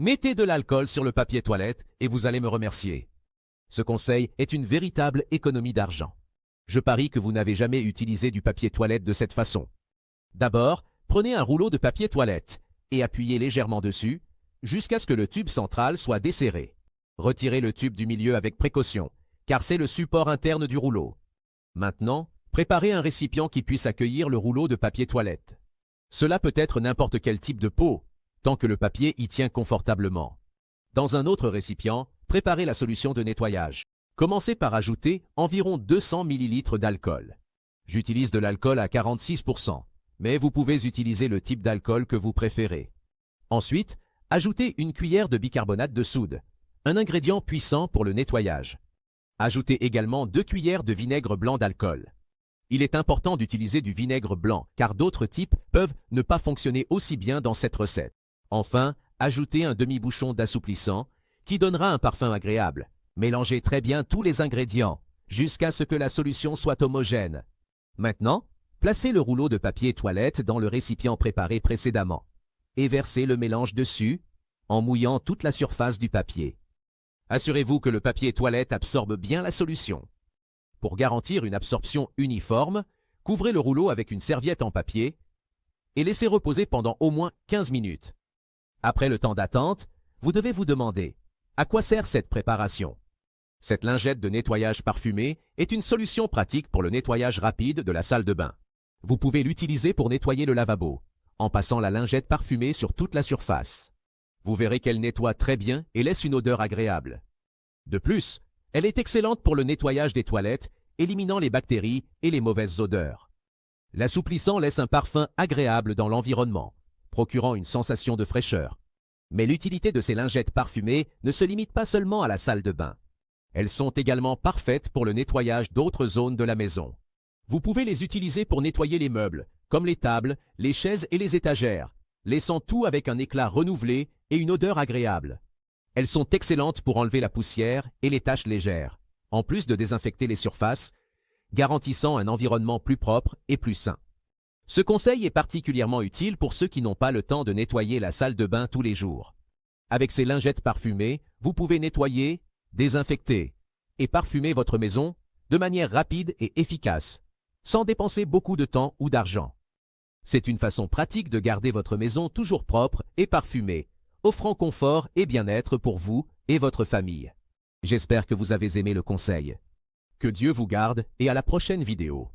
Mettez de l'alcool sur le papier toilette et vous allez me remercier. Ce conseil est une véritable économie d'argent. Je parie que vous n'avez jamais utilisé du papier toilette de cette façon. D'abord, prenez un rouleau de papier toilette et appuyez légèrement dessus jusqu'à ce que le tube central soit desserré. Retirez le tube du milieu avec précaution, car c'est le support interne du rouleau. Maintenant, préparez un récipient qui puisse accueillir le rouleau de papier toilette. Cela peut être n'importe quel type de pot, tant que le papier y tient confortablement. Dans un autre récipient, préparez la solution de nettoyage. Commencez par ajouter environ 200 ml d'alcool. J'utilise de l'alcool à 46%, mais vous pouvez utiliser le type d'alcool que vous préférez. Ensuite, ajoutez une cuillère de bicarbonate de soude, un ingrédient puissant pour le nettoyage. Ajoutez également 2 cuillères de vinaigre blanc d'alcool. Il est important d'utiliser du vinaigre blanc, car d'autres types peuvent ne pas fonctionner aussi bien dans cette recette. Enfin, ajoutez un demi-bouchon d'assouplissant qui donnera un parfum agréable. Mélangez très bien tous les ingrédients jusqu'à ce que la solution soit homogène. Maintenant, placez le rouleau de papier toilette dans le récipient préparé précédemment et versez le mélange dessus en mouillant toute la surface du papier. Assurez-vous que le papier toilette absorbe bien la solution. Pour garantir une absorption uniforme, couvrez le rouleau avec une serviette en papier et laissez reposer pendant au moins 15 minutes. Après le temps d'attente, vous devez vous demander à quoi sert cette préparation. Cette lingette de nettoyage parfumée est une solution pratique pour le nettoyage rapide de la salle de bain. Vous pouvez l'utiliser pour nettoyer le lavabo, en passant la lingette parfumée sur toute la surface. Vous verrez qu'elle nettoie très bien et laisse une odeur agréable. De plus, elle est excellente pour le nettoyage des toilettes, éliminant les bactéries et les mauvaises odeurs. L'assouplissant laisse un parfum agréable dans l'environnement, procurant une sensation de fraîcheur. Mais l'utilité de ces lingettes parfumées ne se limite pas seulement à la salle de bain. Elles sont également parfaites pour le nettoyage d'autres zones de la maison. Vous pouvez les utiliser pour nettoyer les meubles, comme les tables, les chaises et les étagères, laissant tout avec un éclat renouvelé et une odeur agréable. Elles sont excellentes pour enlever la poussière et les taches légères, en plus de désinfecter les surfaces, garantissant un environnement plus propre et plus sain. Ce conseil est particulièrement utile pour ceux qui n'ont pas le temps de nettoyer la salle de bain tous les jours. Avec ces lingettes parfumées, vous pouvez nettoyer, désinfecter et parfumer votre maison de manière rapide et efficace, sans dépenser beaucoup de temps ou d'argent. C'est une façon pratique de garder votre maison toujours propre et parfumée, offrant confort et bien-être pour vous et votre famille. J'espère que vous avez aimé le conseil. Que Dieu vous garde et à la prochaine vidéo.